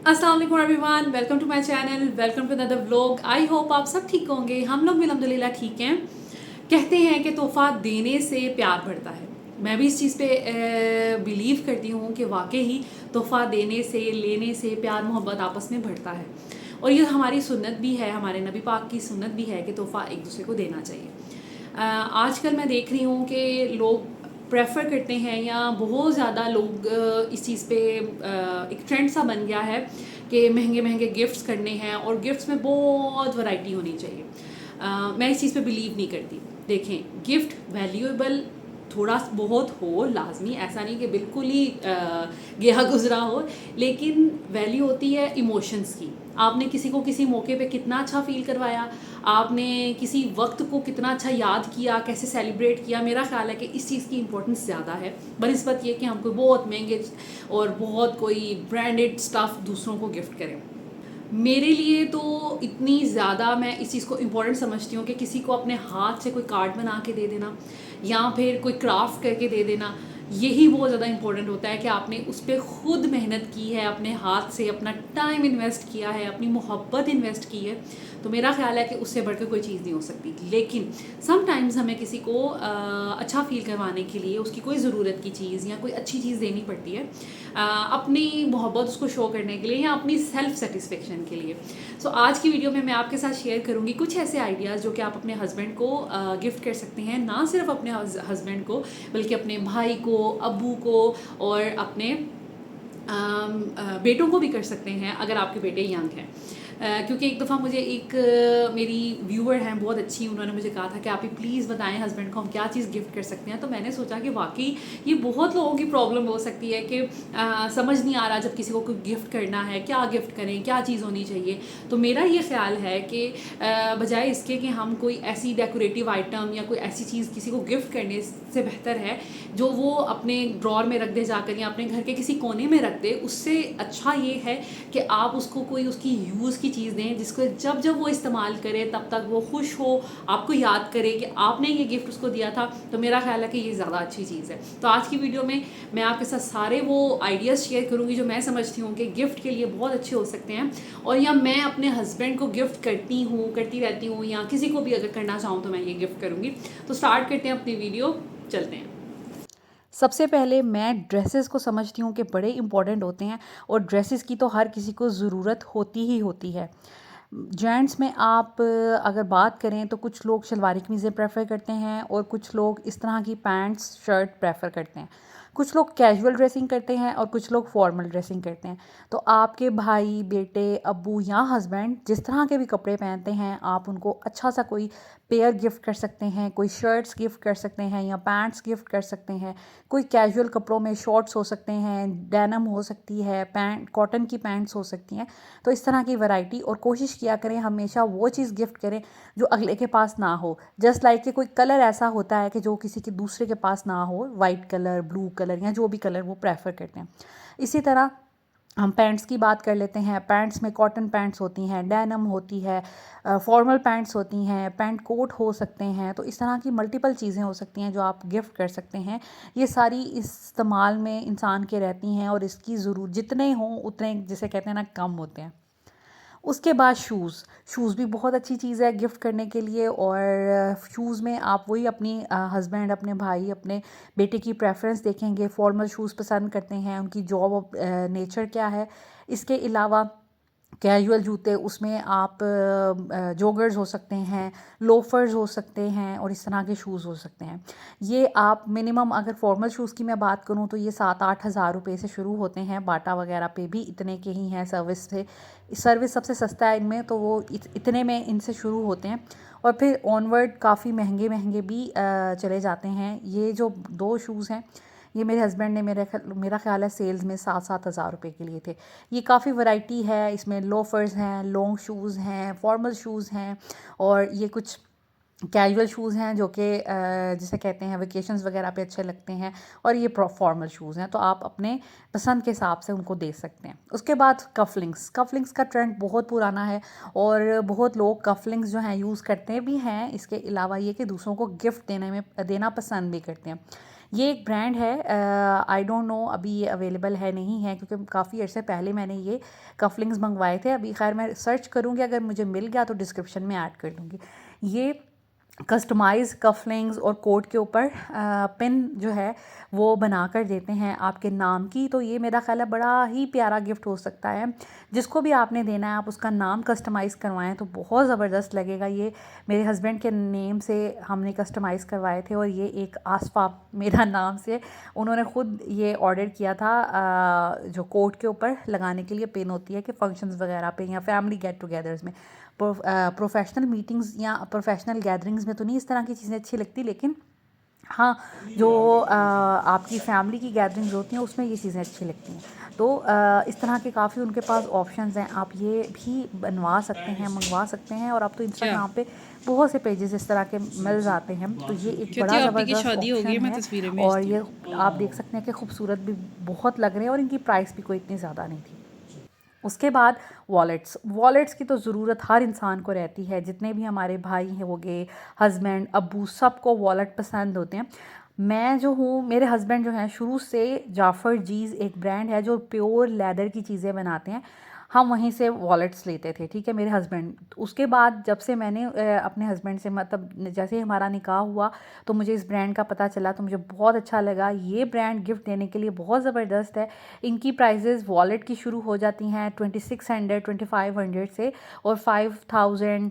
अस्सलाम वालेकुम everyone, welcome to my channel, welcome to another vlog. I hope आप सब ठीक होंगे। हम लोग भी अल्हम्दुलिल्लाह ठीक हैं। कहते हैं कि तोहफ़ा देने से प्यार बढ़ता है। मैं भी इस चीज़ पे बिलीव करती हूँ कि वाकई ही तोहफ़ा देने से, लेने से प्यार मोहब्बत आपस में बढ़ता है। और ये हमारी सुन्नत भी है, हमारे नबी पाक की सुन्नत भी है कि तोहफ़ा एक दूसरे को देना चाहिए। आजकल मैं देख रही हूँ कि लोग प्रेफर करते हैं या बहुत ज़्यादा लोग इस चीज़ पे एक ट्रेंड सा बन गया है कि महंगे महंगे गिफ्ट्स करने हैं और गिफ्ट्स में बहुत वैरायटी होनी चाहिए। मैं इस चीज़ पे बिलीव नहीं करती। देखें, गिफ्ट वैल्यूएबल थोड़ा बहुत हो लाजमी, ऐसा नहीं कि बिल्कुल ही गया गुजरा हो, लेकिन वैल्यू होती है इमोशंस की। आपने किसी को किसी मौके पे कितना अच्छा फील करवाया, आपने किसी वक्त को कितना अच्छा याद किया, कैसे सेलिब्रेट किया। मेरा ख्याल है कि इस चीज़ की इंपॉर्टेंस ज़्यादा है बनस्बत ये कि हम कोई बहुत महंगे और बहुत कोई ब्रांडेड स्टफ़ दूसरों को गिफ्ट करें। मेरे लिए तो इतनी ज़्यादा मैं इस चीज़ को इम्पोर्टेंट समझती हूँ कि किसी को अपने हाथ से कोई कार्ड बना के दे देना या फिर कोई क्राफ्ट करके दे देना, यही बहुत ज़्यादा इम्पोर्टेंट होता है कि आपने उस पर खुद मेहनत की है, अपने हाथ से अपना टाइम इन्वेस्ट किया है, अपनी मोहब्बत इन्वेस्ट की है। तो मेरा ख्याल है कि उससे बढ़कर कोई चीज़ नहीं हो सकती। लेकिन समटाइम्स हमें किसी को अच्छा फील करवाने के लिए उसकी कोई ज़रूरत की चीज़ या कोई अच्छी चीज़ देनी पड़ती है, अपनी मोहब्बत उसको शो करने के लिए या अपनी सेल्फ सेटिस्फेक्शन के लिए। सो आज की वीडियो में मैं आपके साथ शेयर करूँगी कुछ ऐसे आइडियाज़ जो कि आप अपने हस्बैंड को गिफ्ट कर सकते हैं। ना सिर्फ अपने हस्बैंड को, बल्कि अपने भाई को, अब्बू को और अपने बेटों को भी कर सकते हैं अगर आपके बेटे यंग हैं। क्योंकि एक दफ़ा मुझे एक मेरी व्यूअर हैं बहुत अच्छी, उन्होंने मुझे कहा था कि आप ही प्लीज़ बताएं हस्बैंड को हम क्या चीज़ गिफ्ट कर सकते हैं। तो मैंने सोचा कि वाकई ये बहुत लोगों की प्रॉब्लम हो सकती है कि समझ नहीं आ रहा जब किसी को कोई गिफ्ट करना है, क्या गिफ्ट करें, क्या चीज़ होनी चाहिए। तो मेरा ये ख्याल है कि बजाय इसके कि हम कोई ऐसी डेकोरेटिव आइटम या कोई ऐसी चीज़ किसी को गिफ्ट करने से बेहतर है जो वो अपने ड्रॉर में रख दे जाकर या अपने घर के किसी कोने में रख दे। उससे अच्छा ये है कि आप उसको कोई उसकी यूज़ की चीज़ दें जिसको जब जब वो इस्तेमाल करे तब तक वो खुश हो, आपको याद करे कि आपने ये गिफ्ट उसको दिया था। तो मेरा ख्याल है कि ये ज़्यादा अच्छी चीज़ है। तो आज की वीडियो में मैं आपके साथ सारे वो आइडियाज़ शेयर करूँगी जो मैं समझती हूँ कि गिफ्ट के लिए बहुत अच्छे हो सकते हैं, और या मैं अपने हस्बैंड को गिफ्ट करती रहती हूँ या किसी को भी अगर करना चाहूँ तो मैं ये गिफ्ट करूँगी। तो स्टार्ट करते हैं अपनी वीडियो, चलते हैं। सबसे पहले मैं ड्रेसेस को समझती हूँ कि बड़े इम्पॉर्टेंट होते हैं और ड्रेसेस की तो हर किसी को ज़रूरत होती ही होती है। जेंट्स में आप अगर बात करें तो कुछ लोग शलवारी कमीज़ें प्रेफर करते हैं और कुछ लोग इस तरह की पैंट्स शर्ट प्रेफर करते हैं। कुछ लोग कैजुअल ड्रेसिंग करते हैं और कुछ लोग फॉर्मल ड्रेसिंग करते हैं। तो आपके भाई, बेटे, अब्बू या हस्बैंड जिस तरह के भी कपड़े पहनते हैं, आप उनको अच्छा सा कोई पेयर गिफ्ट कर सकते हैं, कोई शर्ट्स गिफ्ट कर सकते हैं या पैंट्स गिफ्ट कर सकते हैं। कोई कैजुअल कपड़ों में शॉर्ट्स हो सकते हैं, डेनिम हो सकती है, पैंट कॉटन की पैंट्स हो सकती हैं। तो इस तरह की वैरायटी, और कोशिश किया करें हमेशा वो चीज़ गिफ्ट करें जो अगले के पास ना हो। जस्ट लाइक कि कोई कलर ऐसा होता है कि जो किसी के दूसरे के पास ना हो, वाइट कलर, ब्लू कलर या जो भी कलर वो प्रेफर करते हैं। इसी तरह हम पैंट्स की बात कर लेते हैं। पैंट्स में कॉटन पैंट्स होती हैं, डेनिम होती है, फॉर्मल पैंट्स होती हैं, पैंट कोट हो सकते हैं। तो इस तरह की मल्टीपल चीज़ें हो सकती हैं जो आप गिफ्ट कर सकते हैं। ये सारी इस्तेमाल में इंसान के रहती हैं और इसकी ज़रूर जितने हों उतने, जिसे कहते हैं ना, कम होते हैं। उसके बाद शूज़। शूज़ भी बहुत अच्छी चीज़ है गिफ्ट करने के लिए, और शूज़ में आप वही अपनी हस्बैंड, अपने भाई, अपने बेटे की प्रेफरेंस देखेंगे। फॉर्मल शूज़ पसंद करते हैं, उनकी जॉब नेचर क्या है। इसके अलावा कैजुअल जूते, उसमें आप जॉगर्स हो सकते हैं, लोफर्स हो सकते हैं और इस तरह के शूज़ हो सकते हैं। ये आप मिनिमम, अगर फॉर्मल शूज़ की मैं बात करूँ तो ये 7-8 हज़ार रुपये से शुरू होते हैं। बाटा वगैरह पे भी इतने के ही हैं। सर्विस सबसे सस्ता है इनमें, तो वो इतने में इनसे शुरू होते हैं और फिर ऑनवर्ड काफ़ी महंगे महंगे भी चले जाते हैं। ये जो 2 शूज़ हैं, ये मेरे हस्बैंड ने मेरा ख़्याल है सेल्स में 7-7 हज़ार रुपये के लिए थे। ये काफ़ी वैरायटी है, इसमें लोफर्स हैं, लॉन्ग शूज़ हैं, फॉर्मल शूज़ हैं और ये कुछ कैजुअल शूज़ हैं जो कि जिसे कहते हैं वेकेशंस वगैरह पे अच्छे लगते हैं, और ये फॉर्मल शूज़ हैं। तो आप अपने पसंद के हिसाब से उनको दे सकते हैं। उसके बाद कफलिंग्स का ट्रेंड बहुत पुराना है और बहुत लोग कफलिंग्स जो हैं यूज़ करते भी हैं। इसके अलावा ये कि दूसरों को गिफ्ट देना पसंद भी करते हैं। ये एक ब्रांड है, आई डोंट नो अभी ये अवेलेबल है नहीं है, क्योंकि काफ़ी अर्से पहले मैंने ये कफलिंग्स मंगवाए थे। अभी खैर मैं सर्च करूँगी, अगर मुझे मिल गया तो डिस्क्रिप्शन में ऐड कर दूँगी। ये कस्टमाइज कफलिंग्स और कोट के ऊपर पिन जो है वो बना कर देते हैं आपके नाम की। तो ये मेरा ख्याल है बड़ा ही प्यारा गिफ्ट हो सकता है। जिसको भी आपने देना है आप उसका नाम कस्टमाइज़ करवाएं तो बहुत ज़बरदस्त लगेगा। ये मेरे हस्बैंड के नेम से हमने कस्टमाइज़ करवाए थे, और ये एक आसफा मेरा नाम से उन्होंने ख़ुद ये ऑर्डर किया था। जो कोट के ऊपर लगाने के लिए पिन होती है कि फंक्शंस वगैरह पे या फैमिली गेट टुगेदर्स में, प्रोफेशनल मीटिंग्स या प्रोफेशनल गैदरिंग्स में तो नहीं इस तरह की चीज़ें अच्छी लगती, लेकिन हाँ, जो आपकी फैमिली की गैदरिंग्स होती हैं उसमें ये चीज़ें अच्छी लगती हैं। तो इस तरह के काफ़ी उनके पास ऑप्शंस हैं, आप ये भी बनवा सकते हैं, मंगवा सकते हैं। और अब तो क्या इंस्टाग्राम पे बहुत से पेजेस इस तरह के मिल जाते हैं। तो ये एक कहती बड़ा है आप ही की ज़बरदस्त शादी होगी, ऑप्शन मैं है, तस्वीरें और भेजती हूँ। ये आप देख सकते हैं कि खूबसूरत भी बहुत लग रहे हैं, और इनकी प्राइस भी कोई इतनी ज़्यादा नहीं थी। उसके बाद वॉलेट्स की तो ज़रूरत हर इंसान को रहती है। जितने भी हमारे भाई हैं हो गए, हस्बैंड अब्बू, सबको वॉलेट पसंद होते हैं। मैं जो हूँ, मेरे हस्बैंड जो हैं शुरू से जाफ़र जीज़ एक ब्रांड है जो प्योर लेदर की चीज़ें बनाते हैं, हम वहीं से वॉलेट्स लेते थे, ठीक है, मेरे हस्बैंड। उसके बाद जब से मैंने अपने हस्बैंड से, मतलब जैसे ही हमारा निकाह हुआ, तो मुझे इस ब्रांड का पता चला, तो मुझे बहुत अच्छा लगा। ये ब्रांड गिफ्ट देने के लिए बहुत ज़बरदस्त है। इनकी प्राइजेज़ वॉलेट की शुरू हो जाती हैं 2600 2500 से, और 5000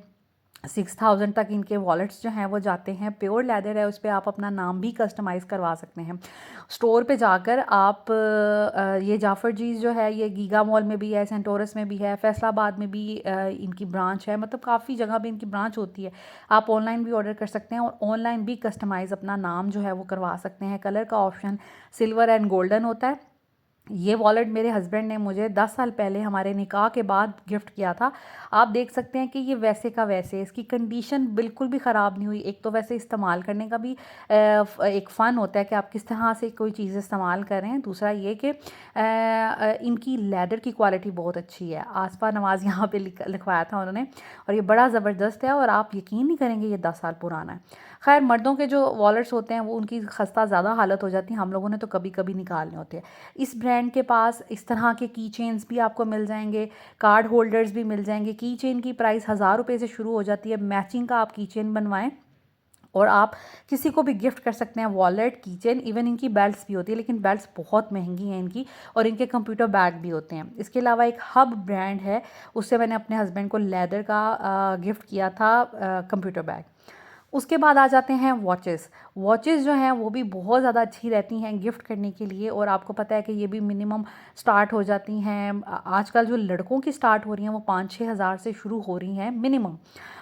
6000 तक इनके वॉलेट्स जो हैं वो जाते हैं। प्योर लेदर है, उस पर आप अपना नाम भी कस्टमाइज़ करवा सकते हैं। स्टोर पे जाकर आप ये जाफ़र जीज़ जो है ये गीगा मॉल में भी है, सेंटोरस में भी है, फैसलाबाद में भी इनकी ब्रांच है, मतलब काफ़ी जगह पे इनकी ब्रांच होती है। आप ऑनलाइन भी ऑर्डर कर सकते हैं, और ऑनलाइन भी कस्टमाइज़ अपना नाम जो है वो करवा सकते हैं। कलर का ऑप्शन सिल्वर एंड गोल्डन होता है। ये वॉलेट मेरे हस्बैंड ने मुझे 10 साल पहले हमारे निकाह के बाद गिफ्ट किया था। आप देख सकते हैं कि ये वैसे का वैसे, इसकी कंडीशन बिल्कुल भी ख़राब नहीं हुई। एक तो वैसे इस्तेमाल करने का भी एक फ़न होता है कि आप किस तरह से कोई चीज़ इस्तेमाल कर रहे हैं। दूसरा ये कि इनकी लेदर की क्वालिटी बहुत अच्छी है। आसफा नवाज़ यहाँ पे लिखवाया था उन्होंने, और ये बड़ा ज़बरदस्त है, और आप यकीन नहीं करेंगे ये 10 साल पुराना है। खैर, मर्दों के जो वॉलेट्स होते हैं वो उनकी खस्ता ज़्यादा हालत हो जाती है, हम लोगों ने तो कभी कभी निकालने होते हैं। इस ब्रांड के पास इस तरह के की चेन्स भी आपको मिल जाएंगे, कार्ड होल्डर्स भी मिल जाएंगे। की चेन की प्राइस 1000 रुपये से शुरू हो जाती है। मैचिंग का आप की चेन बनवाएं, और आप किसी को भी गिफ्ट कर सकते हैं वॉलेट, की चेन, इवन इनकी बेल्ट्स भी होती है, लेकिन बेल्ट्स बहुत महंगी हैं इनकी। और इनके कंप्यूटर बैग भी होते हैं। इसके अलावा एक हब ब्रांड है, उससे मैंने अपने हस्बैंड को लेदर का गिफ्ट किया था कंप्यूटर बैग। उसके बाद आ जाते हैं वॉचेस जो हैं वो भी बहुत ज़्यादा अच्छी रहती हैं गिफ्ट करने के लिए। और आपको पता है कि ये भी मिनिमम स्टार्ट हो जाती हैं, आजकल जो लड़कों की स्टार्ट हो रही हैं वो 5-6 हज़ार से शुरू हो रही हैं मिनिमम।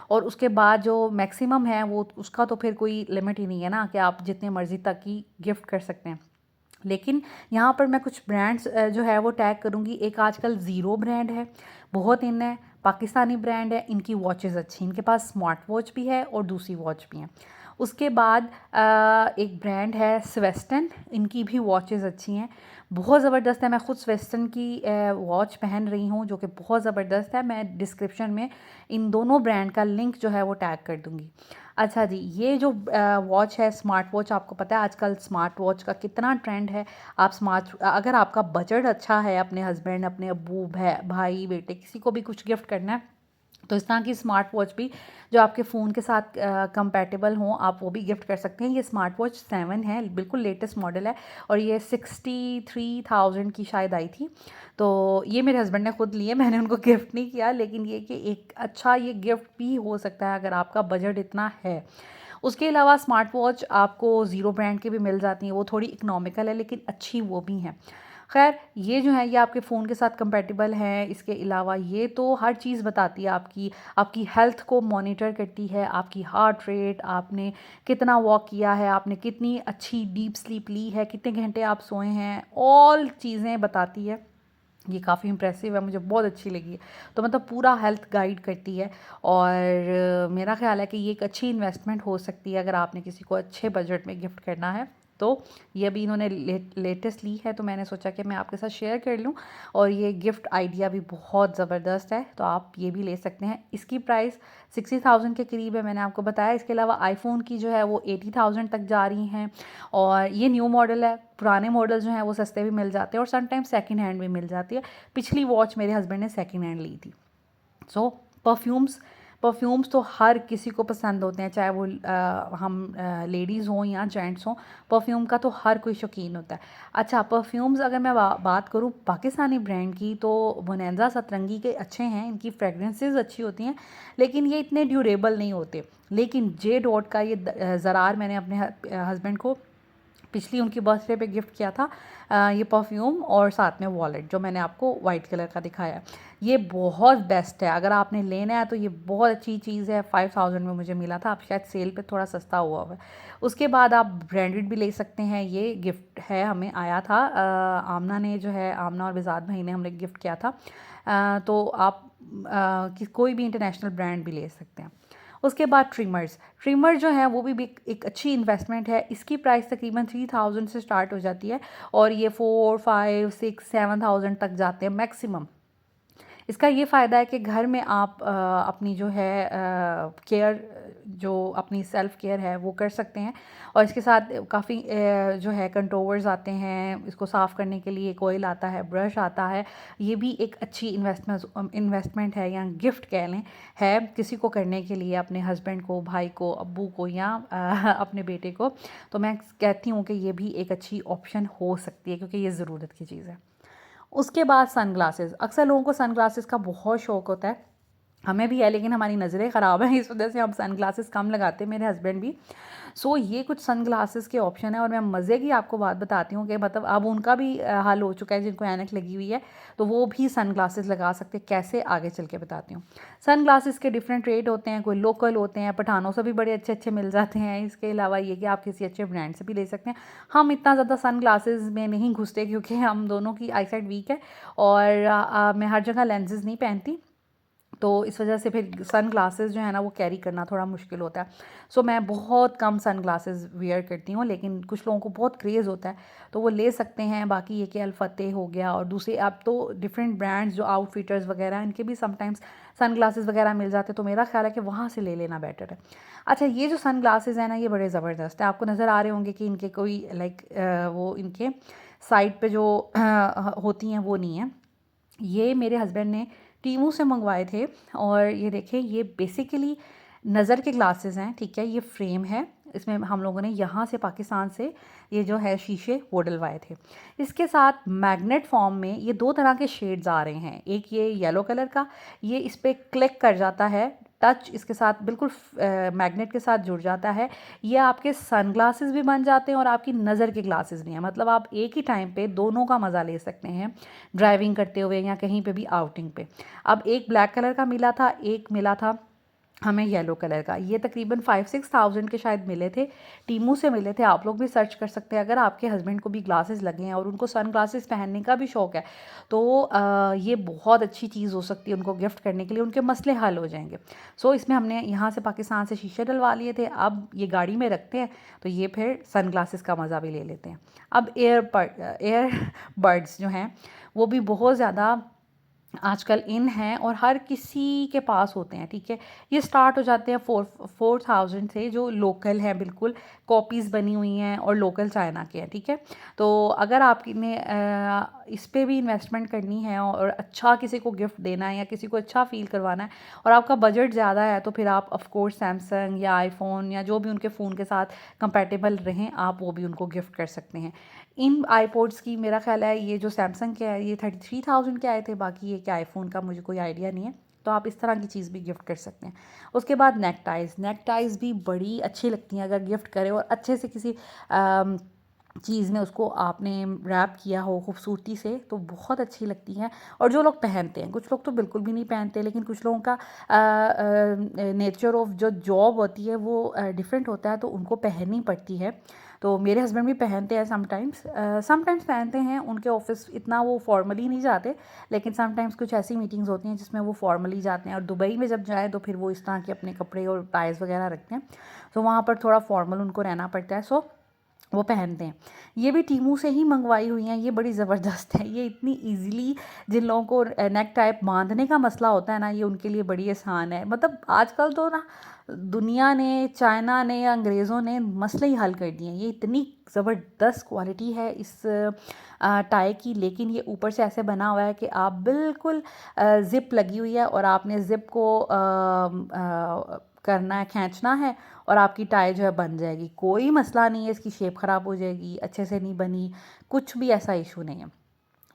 और उसके बाद जो मैक्सिमम है वो, उसका तो फिर कोई लिमिट ही नहीं है ना, कि आप जितने मर्ज़ी तक की गिफ्ट कर सकते हैं। लेकिन यहाँ पर मैं कुछ ब्रांड्स जो है वो टैग करूँगी। एक आजकल ज़ीरो ब्रांड है, बहुत इन है, पाकिस्तानी ब्रांड है। इनकी वॉचेस अच्छी, इनके पास स्मार्ट वॉच भी है और दूसरी वॉच भी हैं। उसके बाद एक ब्रांड है स्वेस्टन, इनकी भी वॉचेस अच्छी हैं, बहुत ज़बरदस्त है। मैं ख़ुद स्वेस्टन की वॉच पहन रही हूँ जो कि बहुत ज़बरदस्त है। मैं डिस्क्रिप्शन में इन दोनों ब्रांड का लिंक जो है वो टैग कर दूँगी। अच्छा जी, ये जो वॉच है स्मार्ट वॉच, आपको पता है आजकल स्मार्ट वॉच का कितना ट्रेंड है। आप अगर आपका बजट अच्छा है, अपने हस्बैंड, अपने अब्बू, भाई, बेटे, किसी को भी कुछ गिफ्ट करना है, तो इस तरह की स्मार्ट वॉच भी जो आपके फ़ोन के साथ कंपैटिबल हों, आप वो भी गिफ्ट कर सकते हैं। ये स्मार्ट वॉच 7 है, बिल्कुल लेटेस्ट मॉडल है, और ये 63,000 की शायद आई थी। तो ये मेरे हस्बैंड ने ख़ुद लिए, मैंने उनको गिफ्ट नहीं किया, लेकिन ये कि एक अच्छा ये गिफ्ट भी हो सकता है अगर आपका बजट इतना है। उसके अलावा स्मार्ट वॉच आपको ज़ीरो ब्रांड के भी मिल जाती हैं, वो थोड़ी इकोनॉमिकल है लेकिन अच्छी वो भी हैं। खैर, ये जो है ये आपके फ़ोन के साथ कंपैटिबल हैं। इसके अलावा ये तो हर चीज़ बताती है, आपकी हेल्थ को मॉनिटर करती है, आपकी हार्ट रेट, आपने कितना वॉक किया है, आपने कितनी अच्छी डीप स्लीप ली है, कितने घंटे आप सोए हैं, ऑल चीज़ें बताती है। ये काफ़ी इंप्रेसिव है, मुझे बहुत अच्छी लगी है। तो मतलब पूरा हेल्थ गाइड करती है, और मेरा ख़्याल है कि ये एक अच्छी इन्वेस्टमेंट हो सकती है अगर आपने किसी को अच्छे बजट में गिफ्ट करना है तो ये अभी इन्होंने लेटेस्ट ली है, तो मैंने सोचा कि मैं आपके साथ शेयर कर लूँ। और ये गिफ्ट आइडिया भी बहुत ज़बरदस्त है, तो आप ये भी ले सकते हैं। इसकी प्राइस 60,000 के करीब है, मैंने आपको बताया। इसके अलावा आईफोन की जो है वो 80,000 तक जा रही हैं, और ये न्यू मॉडल है। पुराने मॉडल जो हैं वो सस्ते भी मिल जाते हैं और समटाइम्स सेकंड हैंड भी मिल जाती है। पिछली वॉच मेरे हस्बैंड ने सेकंड हैंड ली थी। सो परफ्यूम्स तो हर किसी को पसंद होते हैं, चाहे वो हम लेडीज़ हों या जेंट्स हों। परफ्यूम का तो हर कोई शौकीन होता है। अच्छा, परफ्यूम्स अगर मैं बात करूँ पाकिस्तानी ब्रांड की, तो बोनैंज़ा सतरंगी के अच्छे हैं, इनकी फ्रेगरेंसेस अच्छी होती हैं, लेकिन ये इतने ड्यूरेबल नहीं होते। लेकिन जे डॉट का ये ज़रार मैंने अपने हस्बैंड को पिछली उनकी बर्थडे पे गिफ्ट किया था, ये परफ्यूम और साथ में वॉलेट जो मैंने आपको वाइट कलर का दिखाया है। ये बहुत बेस्ट है, अगर आपने लेना है तो ये बहुत अच्छी चीज़ है। 5000 में मुझे मिला था, अब शायद सेल पे थोड़ा सस्ता हुआ है। उसके बाद आप ब्रांडेड भी ले सकते हैं। ये गिफ्ट है, हमें आया था, आमना ने जो है, आमना और बिजाद भाई ने हमें गिफ्ट किया था। तो आप कोई भी इंटरनेशनल ब्रांड भी ले सकते हैं। उसके बाद ट्रिमर जो है वो भी एक अच्छी इन्वेस्टमेंट है। इसकी प्राइस तकरीबन 3000 से स्टार्ट हो जाती है और ये 4, 5, 6, 7,000 तक जाते हैं मैक्सिमम। इसका ये फ़ायदा है कि घर में आप अपनी जो है केयर, जो अपनी सेल्फ़ केयर है वो कर सकते हैं। और इसके साथ काफ़ी जो है कंट्रोवर्स आते हैं, इसको साफ़ करने के लिए एक ऑयल आता है, ब्रश आता है। ये भी एक अच्छी इन्वेस्टमेंट है, या गिफ्ट कह लें, है किसी को करने के लिए, अपने हस्बैंड को, भाई को, अब्बू को, या अपने बेटे को। तो मैं कहती हूँ कि ये भी एक अच्छी ऑप्शन हो सकती है, क्योंकि ये ज़रूरत की चीज़ है। उसके बाद सनग्लासेस। अक्सर लोगों को सनग्लासेस का बहुत शौक़ होता है, हमें भी है, लेकिन हमारी नज़रें ख़राब हैं, इस वजह से हम सनग्लासेस कम लगाते हैं, मेरे हस्बैंड भी। सो ये कुछ सनग्लासेस के ऑप्शन है, और मैं मज़े की आपको बात बताती हूँ कि मतलब अब उनका भी हाल हो चुका है, जिनको ऐनक लगी हुई है तो वो भी सनग्लासेस लगा सकते हैं। कैसे, आगे चल के बताती हूँ। सनग्लासेस के डिफरेंट रेट होते हैं, कोई लोकल होते हैं, पठानों से भी बड़े अच्छे अच्छे मिल जाते हैं। इसके अलावा ये कि आप किसी अच्छे ब्रांड से भी ले सकते हैं। हम इतना ज़्यादा सनग्लासेस में नहीं घुसते, क्योंकि हम दोनों की आई साइट वीक है, और मैं हर जगह लेंसेज नहीं पहनती, तो इस वजह से फिर सन ग्लासेस जो है ना वो कैरी करना थोड़ा मुश्किल होता है। सो मैं बहुत कम सन ग्लासेस वियर करती हूँ, लेकिन कुछ लोगों को बहुत क्रेज़ होता है तो वो ले सकते हैं। बाकी ये कि अल-फतेह हो गया, और दूसरे अब तो डिफरेंट ब्रांड्स जो आउटफिटर्स वगैरह, इनके भी समटाइम्स सन ग्लासेस वगैरह मिल जाते हैं, तो मेरा ख्याल है कि वहाँ से ले लेना बेटर है। अच्छा, ये जो सन ग्लासेस हैं ना, ये बड़े ज़बरदस्त है। आपको नज़र आ रहे होंगे कि इनके कोई वो इनके साइड पे जो होती हैं वो नहीं है। ये मेरे हस्बैंड ने टीमू से मंगवाए थे, और ये देखें, ये बेसिकली नज़र के ग्लासेस हैं, ठीक है। ये फ्रेम है, इसमें हम लोगों ने यहाँ से पाकिस्तान से ये जो है शीशे वो डलवाए थे। इसके साथ मैग्नेट फॉर्म में ये 2 तरह के शेड्स आ रहे हैं। एक ये येलो कलर का, ये इस पर क्लिक कर जाता है, टच इसके साथ बिल्कुल मैग्नेट के साथ जुड़ जाता है। ये आपके सनग्लासेस भी बन जाते हैं और आपकी नज़र के ग्लासेस भी हैं। मतलब आप एक ही टाइम पे दोनों का मज़ा ले सकते हैं, ड्राइविंग करते हुए या कहीं पे भी आउटिंग पे। अब एक ब्लैक कलर का मिला था, एक मिला था हमें येलो कलर का। ये तकरीबन 5-6,000 के शायद मिले थे, टीमू से मिले थे। आप लोग भी सर्च कर सकते हैं, अगर आपके हस्बैंड को भी ग्लासेस लगे हैं और उनको सन ग्लासेस पहनने का भी शौक़ है, तो ये बहुत अच्छी चीज़ हो सकती है उनको गिफ्ट करने के लिए, उनके मसले हल हो जाएंगे। सो इसमें हमने यहाँ से पाकिस्तान से शीशे डलवा लिए थे, अब ये गाड़ी में रखते हैं तो ये फिर सन ग्लासेस का मज़ा भी ले लेते हैं। अब एयरबड्स जो हैं वो भी बहुत ज़्यादा आजकल इन हैं और हर किसी के पास होते हैं, ठीक है। ये स्टार्ट हो जाते हैं 4,000 से, जो लोकल हैं, बिल्कुल कॉपीज़ बनी हुई हैं और लोकल चाइना के हैं, ठीक है। तो अगर आपने इस पे भी इन्वेस्टमेंट करनी है और अच्छा किसी को गिफ्ट देना है या किसी को अच्छा फ़ील करवाना है और आपका बजट ज़्यादा है, तो फिर आप ऑफ कोर्स सैमसंग या आईफोन या जो भी उनके फ़ोन के साथ कंपैटिबल रहें, आप वो भी उनको गिफ्ट कर सकते हैं। इन आईपॉड्स की मेरा ख्याल है, ये जो सैमसंग के है ये 33,000 के आए थे, बाकी ये क्या आईफोन का मुझे कोई आइडिया नहीं है। तो आप इस तरह की चीज़ भी गिफ्ट कर सकते हैं। उसके बाद नेकटाइज़ भी बड़ी अच्छी लगती हैं अगर गिफ्ट करें और अच्छे से किसी चीज़ में उसको आपने रैप किया हो खूबसूरती से, तो बहुत अच्छी लगती हैं। और जो लोग पहनते हैं, कुछ लोग तो बिल्कुल भी नहीं पहनते, लेकिन कुछ लोगों का नेचर ऑफ जो जॉब होती है वो डिफरेंट होता है, तो उनको पहननी पड़ती है। तो मेरे हस्बैंड भी पहनते हैं समटाइम्स पहनते हैं। उनके ऑफिस इतना वो फॉर्मली नहीं जाते, लेकिन समटाइम्स कुछ ऐसी मीटिंग्स होती हैं जिसमें वो फॉर्मली जाते हैं, और दुबई में जब जाए तो फिर वो इस तरह के अपने कपड़े और टाइज वगैरह रखते हैं, तो वहाँ पर थोड़ा फॉर्मल उनको रहना पड़ता है। सो वो पहनते हैं। ये भी टीमू से ही मंगवाई हुई हैं, ये बड़ी ज़बरदस्त है। ये इतनी ईज़िली जिन लोगों को नेक टाइप बाँधने का मसला होता है ना, ये उनके लिए बड़ी आसान है। मतलब आजकल तो ना दुनिया ने, चाइना ने, अंग्रेज़ों ने मसले ही हल कर दिए हैं। ये इतनी ज़बरदस्त क्वालिटी है इस टाई की, लेकिन ये ऊपर से ऐसे बना हुआ है कि आप बिल्कुल ज़िप लगी हुई है और आपने ज़िप को करना है, खींचना है और आपकी टाई जो है बन जाएगी। कोई मसला नहीं है, इसकी शेप ख़राब हो जाएगी, अच्छे से नहीं बनी, कुछ भी ऐसा इशू नहीं है।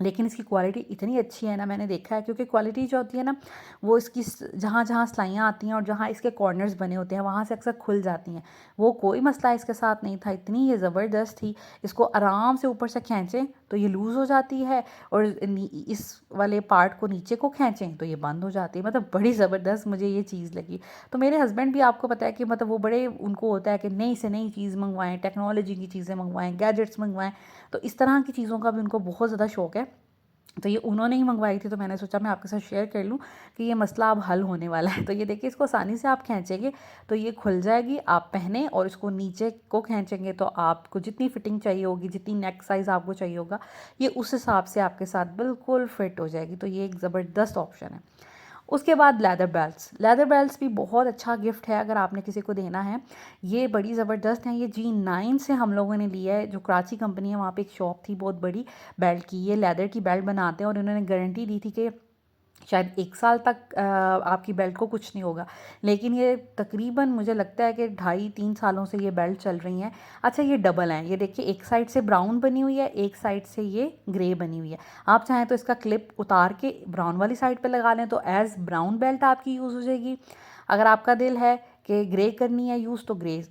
लेकिन इसकी क्वालिटी इतनी अच्छी है ना, मैंने देखा है, क्योंकि क्वालिटी जो होती है ना वो इसकी जहाँ जहाँ सिलाइयाँ आती हैं और जहाँ इसके कॉर्नर्स बने होते हैं वहाँ से अक्सर खुल जाती हैं। वो कोई मसला इसके साथ नहीं था, इतनी ये ज़बरदस्त थी। इसको आराम से ऊपर से खींचें तो ये लूज़ हो जाती है और इस वाले पार्ट को नीचे को खींचें तो ये बंद हो जाती है। मतलब बड़ी ज़बरदस्त मुझे ये चीज़ लगी। तो मेरे हस्बैंड भी, आपको पता है कि मतलब वो बड़े, उनको होता है कि नई से नई चीज़ मंगवाएं, टेक्नोलॉजी की चीज़ें मंगवाएं, गैजेट्स मंगवाएं। तो इस तरह की चीज़ों का भी उनको बहुत ज़्यादा शौक़ है। तो ये उन्होंने ही मंगवाई थी, तो मैंने सोचा मैं आपके साथ शेयर कर लूँ कि ये मसला अब हल होने वाला है। तो ये देखिए, इसको आसानी से आप खींचेंगे तो ये खुल जाएगी, आप पहने, और इसको नीचे को खींचेंगे तो आपको जितनी फिटिंग चाहिए होगी, जितनी नेक साइज़ आपको चाहिए होगा, ये उस हिसाब से आपके साथ बिल्कुल फिट हो जाएगी। तो ये एक ज़बरदस्त ऑप्शन है। उसके बाद लेदर बेल्ट्स भी बहुत अच्छा गिफ्ट है अगर आपने किसी को देना है। ये बड़ी ज़बरदस्त हैं। ये G9 से हम लोगों ने लिया है, जो कराची कंपनी है, वहाँ पे एक शॉप थी बहुत बड़ी बेल्ट की। ये लेदर की बेल्ट बनाते हैं और उन्होंने गारंटी दी थी कि शायद 1 साल तक आपकी बेल्ट को कुछ नहीं होगा। लेकिन ये तकरीबन मुझे लगता है कि 2.5-3 सालों से ये बेल्ट चल रही हैं। अच्छा, ये डबल हैं, ये देखिए, एक साइड से ब्राउन बनी हुई है, एक साइड से ये ग्रे बनी हुई है। आप चाहें तो इसका क्लिप उतार के ब्राउन वाली साइड पे लगा लें तो एज़ ब्राउन बेल्ट आपकी यूज़ हो जाएगी। अगर आपका दिल है कि ग्रे करनी है यूज़ तो ग्रे,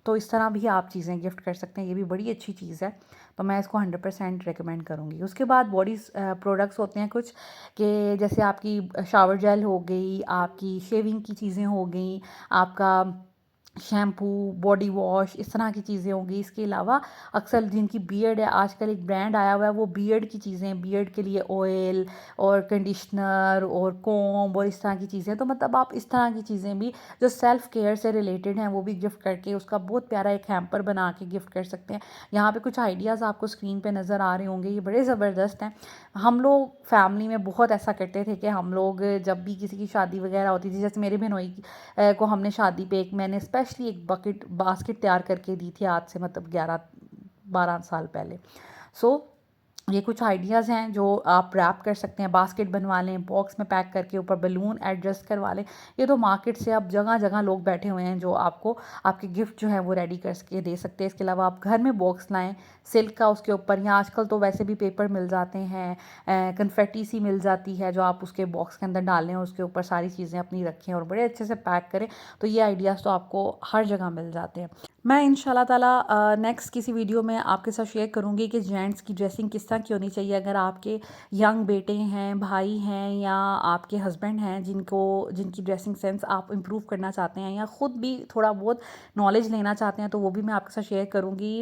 तो इस तरह भी आप चीज़ें गिफ्ट कर सकते हैं। ये भी बड़ी अच्छी चीज़ है, तो मैं इसको 100% रिकमेंड करूँगी। उसके बाद बॉडी प्रोडक्ट्स होते हैं कुछ, कि जैसे आपकी शावर जेल हो गई, आपकी शेविंग की चीज़ें हो गई, आपका शैम्पू, बॉडी वॉश, इस तरह की चीज़ें होंगी। इसके अलावा अक्सर जिनकी बियर्ड है, आजकल एक ब्रांड आया हुआ है, वो बियर्ड की चीज़ें, बियर्ड के लिए ऑयल और कंडीशनर और कोम्ब और इस तरह की चीज़ें। तो मतलब आप इस तरह की चीज़ें भी जो सेल्फ़ केयर से रिलेटेड हैं वो भी गिफ्ट करके उसका बहुत प्यारा एक हैम्पर बना के गिफ्ट कर सकते हैं। यहाँ पे कुछ आइडियाज़ आपको स्क्रीन पे नज़र आ रहे होंगे, ये बड़े ज़बरदस्त हैं। हम लोग फैमिली में बहुत ऐसा करते थे कि हम लोग जब भी किसी की शादी वगैरह होती थी, जैसे मेरी बहनोई को हमने शादी पे मैंने स्पेशली एक बास्केट तैयार करके दी थी, आज से मतलब 11-12 साल पहले। सो ये कुछ आइडियाज़ हैं जो आप रैप कर सकते हैं, बास्केट बनवा लें, बॉक्स में पैक करके ऊपर बलून एडजस्ट करवा लें। ये तो मार्केट से अब जगह जगह लोग बैठे हुए हैं जो आपको आपके गिफ्ट जो है वो रेडी करके दे सकते हैं। इसके अलावा आप घर में बॉक्स लाएं सिल्क का, उसके ऊपर, या आजकल तो वैसे भी पेपर मिल जाते हैं, कन्फेटी सी मिल जाती है जो आप उसके बॉक्स के अंदर डालें और उसके ऊपर सारी चीज़ें अपनी रखें और बड़े अच्छे से पैक करें। तो ये आइडियाज़ तो आपको हर जगह मिल जाते हैं। मैं इंशाल्लाह ताला नेक्स्ट किसी वीडियो में आपके साथ शेयर करूँगी कि जेंट्स की ड्रेसिंग किस तरह की होनी चाहिए। अगर आपके यंग बेटे हैं, भाई हैं, या आपके हस्बैंड हैं जिनकी ड्रेसिंग सेंस आप इम्प्रूव करना चाहते हैं, या ख़ुद भी थोड़ा बहुत नॉलेज लेना चाहते हैं, तो वो भी मैं आपके साथ शेयर करूँगी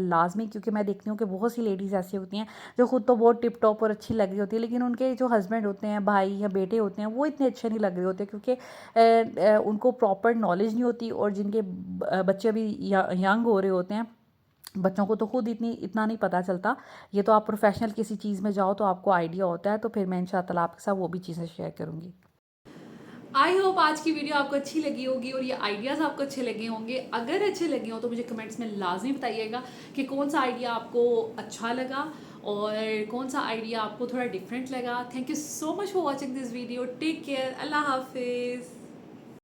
लाजमी। क्योंकि मैं देखती हूँ कि बहुत सी लेडीज़ ऐसी होती हैं जो ख़ुद तो बहुत टिप टॉप और अच्छी लग रही होती है, लेकिन उनके जो हस्बैंड होते हैं, भाई या बेटे होते हैं, वो इतने अच्छे नहीं लग रहे होते, क्योंकि उनको प्रॉपर नॉलेज नहीं होती। और जिनके बच्चे भी यंग हो रहे होते हैं, बच्चों को तो खुद इतना नहीं पता चलता। ये तो आप प्रोफेशनल किसी चीज़ में जाओ तो आपको आइडिया होता है। तो फिर मैं इंशाल्लाह आपके साथ वो भी चीज़ें शेयर करूँगी। आई होप आज की वीडियो आपको अच्छी लगी होगी और ये आइडियाज़ आपको अच्छे लगे होंगे। अगर अच्छे लगे हो तो मुझे कमेंट्स में लाजमी बताइएगा कि कौन सा आइडिया आपको अच्छा लगा और कौन सा आइडिया आपको थोड़ा डिफरेंट लगा। Thank you so much for watching this video. Take care. अल्लाह हाफिज़।